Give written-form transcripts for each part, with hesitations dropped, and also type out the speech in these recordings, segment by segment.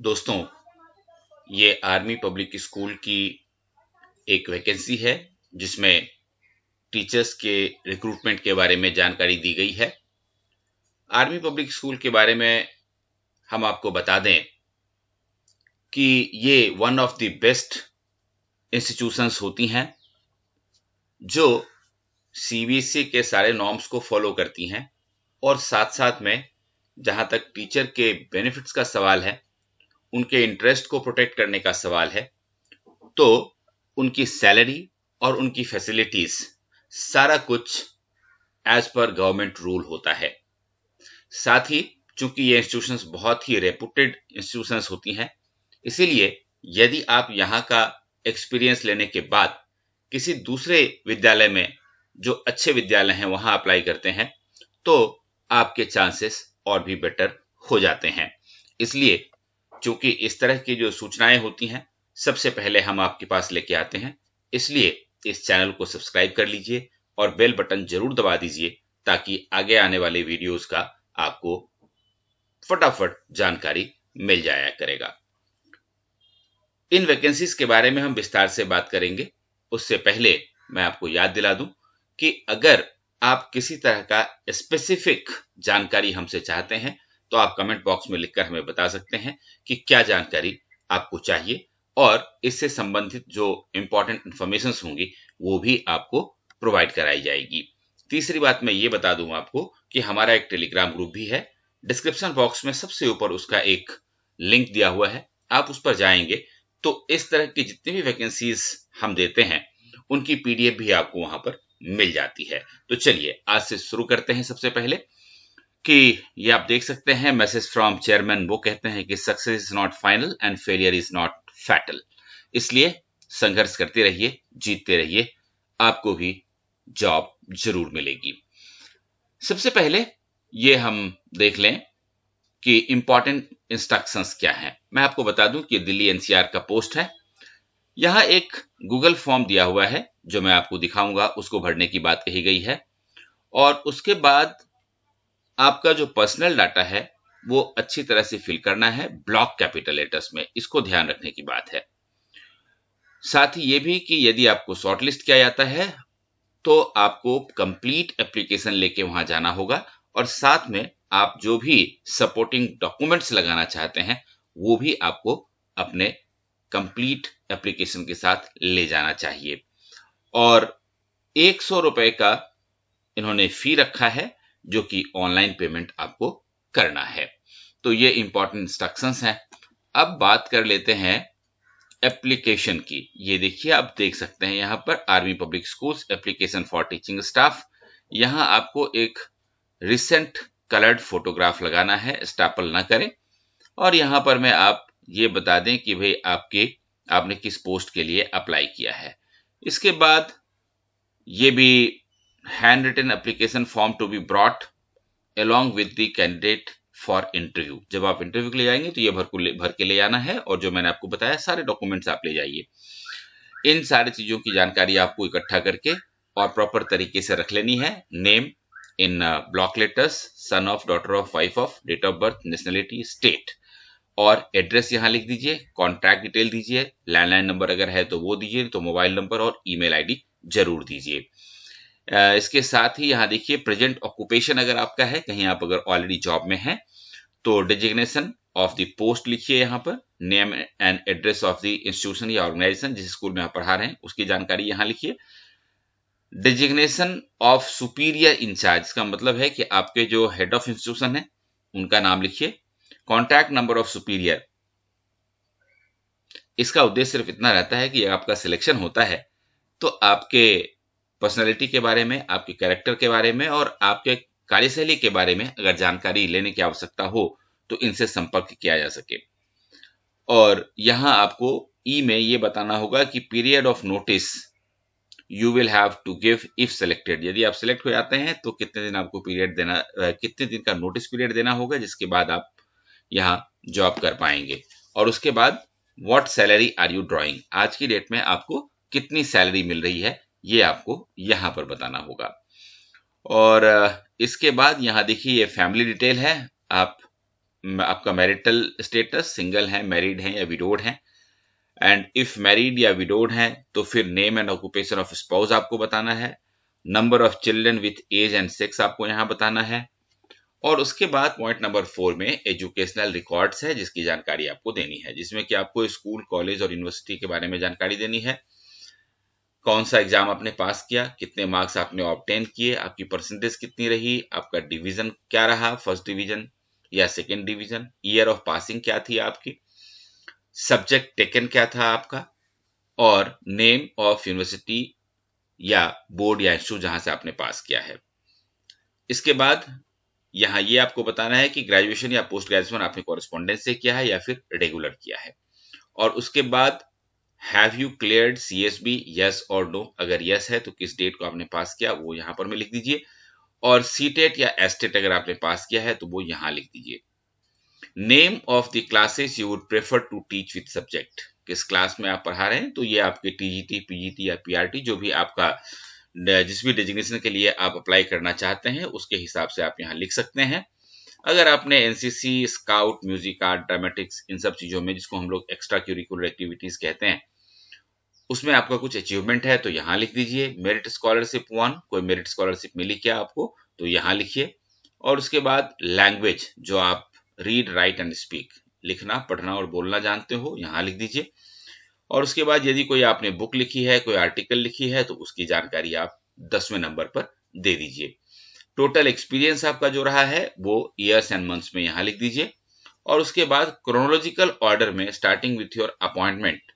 दोस्तों, ये army public school की एक वैकेंसी है जिसमें टीचर्स के रिक्रूटमेंट के बारे में जानकारी दी गई है। आर्मी पब्लिक स्कूल के बारे में हम आपको बता दें कि ये one of the best institutions होती हैं जो सीबीएसई के सारे नॉर्म्स को फॉलो करती हैं और साथ-साथ में जहां तक टीचर के बेनिफिट्स का सवाल है, उनके इंटरेस्ट को प्रोटेक्ट करने का सवाल है, तो उनकी सैलरी और उनकी फैसिलिटीज सारा कुछ एज पर गवर्नमेंट रूल होता है। साथ ही चूंकि ये इंस्टीट्यूशंस बहुत ही रेपुटेड इंस्टीट्यूशंस होती हैं, इसीलिए यदि आप यहाँ का एक्सपीरियंस लेने के बाद किसी दूसरे विद्यालय में जो अच्छे विद्यालय हैं वहां अप्लाई करते हैं तो आपके चांसेस और भी बेटर हो जाते हैं। इसलिए चूंकि इस तरह की जो सूचनाएं होती हैं सबसे पहले हम आपके पास लेके आते हैं, इसलिए इस चैनल को सब्सक्राइब कर लीजिए और बेल बटन जरूर दबा दीजिए ताकि आगे आने वाले वीडियोस का आपको फटाफट जानकारी मिल जाया करेगा। इन वैकेंसीज के बारे में हम विस्तार से बात करेंगे। उससे पहले मैं आपको याद दिला दूं कि अगर आप किसी तरह का स्पेसिफिक जानकारी हमसे चाहते हैं तो आप कमेंट बॉक्स में लिखकर हमें बता सकते हैं कि क्या जानकारी आपको चाहिए और इससे संबंधित जो इंपॉर्टेंट इंफॉर्मेशन होंगी वो भी आपको प्रोवाइड कराई जाएगी। तीसरी बात मैं ये बता दूं आपको कि हमारा एक टेलीग्राम ग्रुप भी है। डिस्क्रिप्शन बॉक्स में सबसे ऊपर उसका एक लिंक दिया हुआ है, आप उस पर जाएंगे तो इस तरह की जितनी भी वैकेंसीज हम देते हैं उनकी पीडीएफ भी आपको वहां पर मिल जाती है। तो चलिए आज से शुरू करते हैं। सबसे पहले कि ये आप देख सकते हैं मैसेज फ्रॉम चेयरमैन, वो कहते हैं कि success is not final and failure is not fatal. इसलिए संघर्ष करते रहिए, जीतते रहिए, आपको भी जॉब जरूर मिलेगी। सबसे पहले ये हम देख लें कि इंपॉर्टेंट इंस्ट्रक्शंस क्या हैं। मैं आपको बता दूं कि दिल्ली एनसीआर का पोस्ट है। यहां एक गूगल फॉर्म दिया हुआ है जो मैं आपको दिखाऊंगा, उसको भरने की बात कही गई है और उसके बाद आपका जो पर्सनल डाटा है वो अच्छी तरह से फिल करना है ब्लॉक कैपिटल लेटर्स में, इसको ध्यान रखने की बात है। साथ ही ये भी कि यदि आपको शॉर्टलिस्ट किया जाता है तो आपको कंप्लीट एप्लीकेशन लेके वहां जाना होगा और साथ में आप जो भी सपोर्टिंग डॉक्यूमेंट्स लगाना चाहते हैं वो भी आपको अपने कंप्लीट एप्लीकेशन के साथ ले जाना चाहिए। और 100 रुपए का इन्होंने फी रखा है जो कि ऑनलाइन पेमेंट आपको करना है। तो ये इंपॉर्टेंट इंस्ट्रक्शंस हैं। अब बात कर लेते हैं एप्लीकेशन की। ये देखिए, आप देख सकते हैं यहां पर army public schools application for teaching staff. यहां आपको एक रिसेंट कलर्ड फोटोग्राफ लगाना है, स्टैपल ना करें। और यहां पर मैं आप ये बता दें कि भाई आपने किस पोस्ट के लिए अप्लाई किया है। इसके बाद ये भी handwritten application form to be brought along with the candidate for interview। जब आप इंटरव्यू के लिए जाएंगे तो ये भर के ले आना है और जो मैंने आपको बताया सारे डॉक्यूमेंट्स आप ले जाइए। इन सारी चीजों की जानकारी आपको इकट्ठा करके और प्रॉपर तरीके से रख लेनी है। Name in block letters, son of, daughter of, wife of, date of birth, nationality, state और एड्रेस यहां लिख दीजिए। कॉन्टैक्ट डिटेल दीजिए, लैंडलाइन नंबर अगर है तो वो दीजिए, तो मोबाइल नंबर और ईमेल आईडी जरूर दीजिए। इसके साथ ही यहां देखिए प्रेजेंट ऑक्यूपेशन अगर आपका है, कहीं आप अगर ऑलरेडी जॉब में हैं तो डिजिग्नेशन ऑफ द पोस्ट लिखिए। यहां पर name and address of the institution या ऑर्गेनाइजेशन जिस स्कूल में आप पढ़ा रहे हैं उसकी जानकारी यहां लिखिए। डिजिग्नेशन ऑफ सुपीरियर इंचार्ज का मतलब है कि आपके जो हेड ऑफ इंस्टीट्यूशन है उनका नाम लिखिए। कॉन्टैक्ट नंबर ऑफ सुपीरियर, इसका उद्देश्य सिर्फ इतना रहता है कि आपका सिलेक्शन होता है तो आपके पर्सनालिटी के बारे में, आपके कैरेक्टर के बारे में और आपके कार्यशैली के बारे में अगर जानकारी लेने की आवश्यकता हो तो इनसे संपर्क किया जा सके। और यहां आपको ई में ये बताना होगा कि period of notice you will have to give if selected. यदि आप सिलेक्ट हो जाते हैं तो कितने दिन आपको पीरियड देना, कितने दिन का नोटिस पीरियड देना होगा जिसके बाद आप यहां जॉब कर पाएंगे। और उसके बाद what salary are you drawing, आज की डेट में आपको कितनी सैलरी मिल रही है ये आपको यहां पर बताना होगा। और इसके बाद यहां देखिए ये फैमिली डिटेल है, आप आपका मैरिटल स्टेटस, सिंगल है, मैरिड है या विडोड है। एंड इफ मैरिड या विडोड है तो फिर name and occupation of spouse आपको बताना है। Number of children with age and sex आपको यहाँ बताना है। और उसके बाद पॉइंट नंबर 4 में एजुकेशनल रिकॉर्ड्स है जिसकी जानकारी आपको देनी है, जिसमें कि आपको स्कूल, कॉलेज और यूनिवर्सिटी के बारे में जानकारी देनी है। कौन सा एग्जाम आपने पास किया, कितने मार्क्स आपने ऑब्टेन किए, आपकी परसेंटेज कितनी रही, आपका डिवीजन क्या रहा, फर्स्ट डिवीजन या second division, year of passing क्या थी आपकी, सब्जेक्ट टेकन क्या था आपका, और नेम ऑफ यूनिवर्सिटी या बोर्ड या इंस्टीट्यूट जहां से आपने पास किया है। इसके बाद यहाँ ये आपको बताना है कि ग्रेजुएशन या पोस्ट ग्रेजुएशन आपने कॉरेस्पॉन्डेंस से किया है या फिर रेगुलर किया है। और उसके बाद have you cleared CSB, yes और नो। अगर यस है तो किस डेट को आपने पास किया वो यहाँ पर में लिख दीजिए। और सीटेट या एस्टेट अगर आपने पास किया है तो वो यहाँ लिख दीजिए। Name of the classes you would prefer to teach with subject, किस क्लास में आप पढ़ा रहे हैं, तो ये आपके टीजीटी, पीजीटी या पीआरटी जो भी आपका जिस भी डेजिग्नेशन के लिए आप अप्लाई करना चाहते हैं उसके हिसाब से आप यहाँ लिख सकते हैं। अगर आपने NCC, scout, music, art, dramatics, इन सब चीजों में जिसको हम लोग एक्स्ट्रा करिकुलर एक्टिविटीज कहते हैं उसमें आपका कुछ अचीवमेंट है तो यहाँ लिख दीजिए। मेरिट स्कॉलरशिप 1, कोई मेरिट स्कॉलरशिप मिली क्या आपको, तो यहाँ लिखिए। और उसके बाद लैंग्वेज जो आप रीड, राइट एंड स्पीक, लिखना, पढ़ना और बोलना जानते हो, यहाँ लिख दीजिए। और उसके बाद यदि कोई आपने बुक लिखी है, कोई आर्टिकल लिखी है तो उसकी जानकारी आप 10वें नंबर पर दे दीजिए। टोटल एक्सपीरियंस आपका जो रहा है वो ईयर्स एंड मंथ्स में यहाँ लिख दीजिए। और उसके बाद क्रोनोलॉजिकल ऑर्डर में स्टार्टिंग विथ योर अपॉइंटमेंट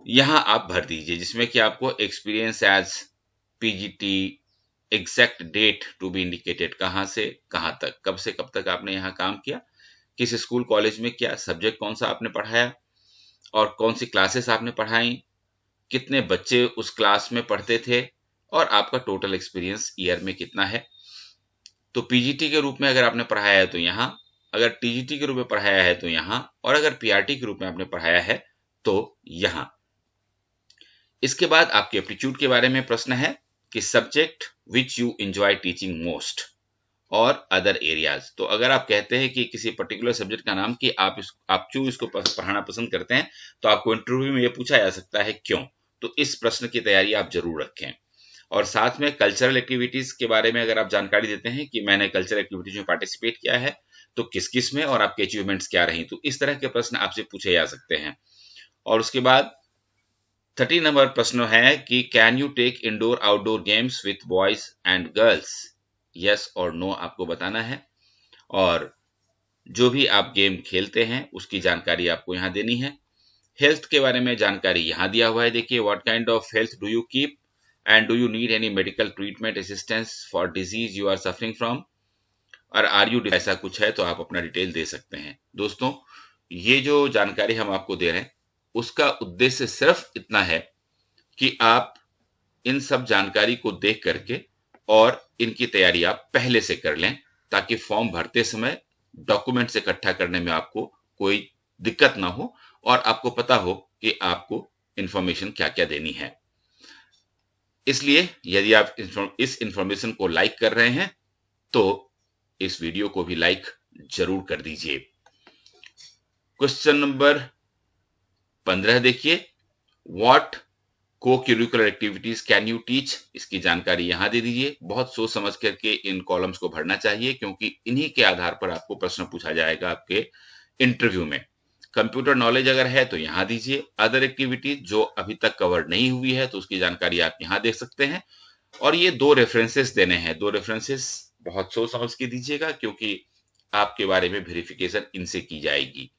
यहाँ आप भर दीजिए, जिसमें कि आपको experience as PGT, exact date to be indicated, कहाँ से कहाँ तक, कब से कब तक आपने यहाँ काम किया, किस स्कूल कॉलेज में किया, सब्जेक्ट कौन सा आपने पढ़ाया और कौन सी क्लासेस आपने पढ़ाई, कितने बच्चे उस क्लास में पढ़ते थे और आपका टोटल एक्सपीरियंस ईयर में कितना है। तो पीजीटी के रूप में अगर आपने पढ़ाया है तो यहाँ, अगर टीजीटी के रूप में पढ़ाया है तो यहाँ, और अगर पीआरटी के रूप में आपने पढ़ाया है तो यहाँ। इसके बाद आपके एप्टीट्यूड के बारे में प्रश्न है कि subject which you enjoy teaching most और अदर एरियाज। तो अगर आप कहते हैं कि किसी पर्टिकुलर सब्जेक्ट का नाम कि आप क्यों इसको पढ़ाना पसंद करते हैं, तो आपको इंटरव्यू में ये पूछा जा सकता है क्यों। तो इस प्रश्न की तैयारी आप जरूर रखें। और साथ में कल्चरल एक्टिविटीज के बारे में अगर आप जानकारी देते हैं कि मैंने कल्चरल एक्टिविटीज में पार्टिसिपेट किया है तो किस किस में और आपके अचीवमेंट्स क्या रही, तो इस तरह के प्रश्न आपसे पूछे जा सकते हैं। और उसके बाद 30 नंबर प्रश्न है कि can you take indoor outdoor games with boys and girls, yes और नो आपको बताना है। और जो भी आप गेम खेलते हैं उसकी जानकारी आपको यहाँ देनी है। हेल्थ के बारे में जानकारी यहाँ दिया हुआ है, देखिए, what kind of health do you keep and do you need any medical treatment assistance for disease you are suffering from, और आर यू, ऐसा कुछ है तो आप अपना डिटेल दे सकते हैं। दोस्तों, ये जो जानकारी हम आपको दे रहे हैं उसका उद्देश्य सिर्फ इतना है कि आप इन सब जानकारी को देख करके और इनकी तैयारी आप पहले से कर लें, ताकि फॉर्म भरते समय डॉक्यूमेंट्स इकट्ठा करने में आपको कोई दिक्कत ना हो और आपको पता हो कि आपको इंफॉर्मेशन क्या क्या देनी है। इसलिए यदि आप इस इंफॉर्मेशन को लाइक कर रहे हैं तो इस वीडियो को भी लाइक जरूर कर दीजिए। क्वेश्चन नंबर 15 देखिए, what co-curricular activities can you teach, इसकी जानकारी यहां दे दीजिए। बहुत सोच समझ करके इन कॉलम्स को भरना चाहिए क्योंकि इन्हीं के आधार पर आपको प्रश्न पूछा जाएगा आपके इंटरव्यू में। कंप्यूटर नॉलेज अगर है तो यहां दीजिए। अदर एक्टिविटीज जो अभी तक कवर नहीं हुई है तो उसकी जानकारी आप यहां देख सकते हैं। और ये 2 रेफरेंसेस देने हैं। 2 रेफरेंसेस बहुत सोच समझ के दीजिएगा क्योंकि आपके बारे में वेरिफिकेशन इनसे की जाएगी।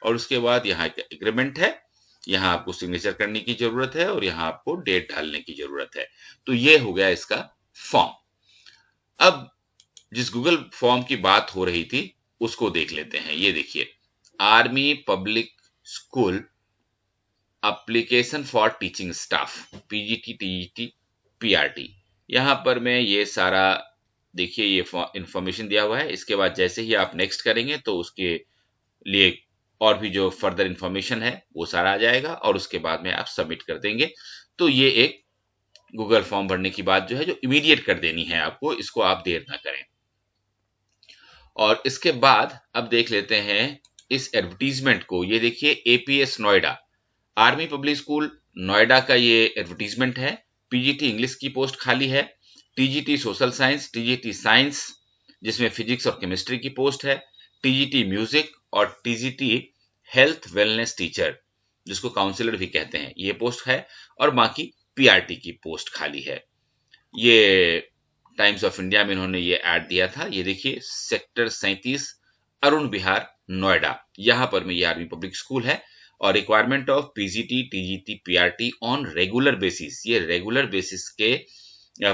और उसके बाद यहाँ एक एग्रीमेंट है, यहाँ आपको सिग्नेचर करने की जरूरत है और यहाँ आपको डेट डालने की जरूरत है। तो ये हो गया इसका फॉर्म। अब जिस गूगल फॉर्म की बात हो रही थी उसको देख लेते हैं। ये देखिए, army public school application for teaching staff, PGT, TGT, PRT. यहाँ पर मैं ये सारा देखिए ये इंफॉर्मेशन दिया हुआ है। इसके बाद जैसे ही आप नेक्स्ट करेंगे तो उसके लिए और भी जो फर्दर इंफॉर्मेशन है वो सारा आ जाएगा और उसके बाद में आप सबमिट कर देंगे। तो ये एक गूगल फॉर्म भरने की बात जो है जो इमीडिएट कर देनी है आपको, इसको आप देर ना करें। और इसके बाद अब देख लेते हैं इस एडवर्टीजमेंट को। ये देखिए APS Noida, army public school Noida का ये एडवर्टीजमेंट है। पीजीटी इंग्लिश की पोस्ट खाली है, TGT social science, TGT science जिसमें फिजिक्स और केमिस्ट्री की पोस्ट है, टीजीटी म्यूजिक और टीजीटी हेल्थ वेलनेस टीचर जिसको काउंसलर भी कहते हैं, ये पोस्ट है। और बाकी पीआरटी की पोस्ट खाली है। ये टाइम्स ऑफ इंडिया में इन्होंने ये ऐड दिया था। ये देखिए सेक्टर 37 अरुण विहार नोएडा, यहां पर में ये आर्मी पब्लिक स्कूल है। और requirement of PGT TGT PRT on regular basis, ये रेगुलर बेसिस के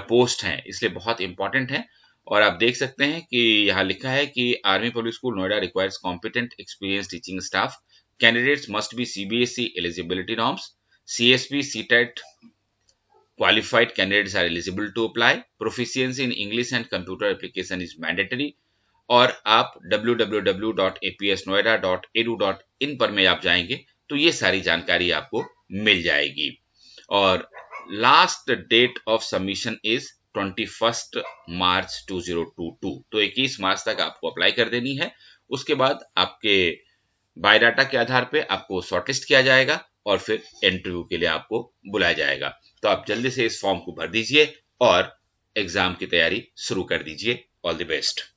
पोस्ट हैं, इसलिए बहुत इंपॉर्टेंट है। और आप देख सकते हैं कि यहाँ लिखा है कि army public school Noida requires competent experience teaching staff, candidates must be CBSE eligibility norms, CSP CTET qualified candidates are eligible to apply, proficiency in English and computer application is mandatory। और आप www.apsnoida.edu.in पर में आप जाएंगे तो ये सारी जानकारी आपको मिल जाएगी। और last date of submission is 21 March 2022, तो 21 मार्च तक आपको अप्लाई कर देनी है। उसके बाद आपके बायोडाटा के आधार पे आपको शॉर्टलिस्ट किया जाएगा और फिर इंटरव्यू के लिए आपको बुलाया जाएगा। तो आप जल्दी से इस फॉर्म को भर दीजिए और एग्जाम की तैयारी शुरू कर दीजिए। All the best.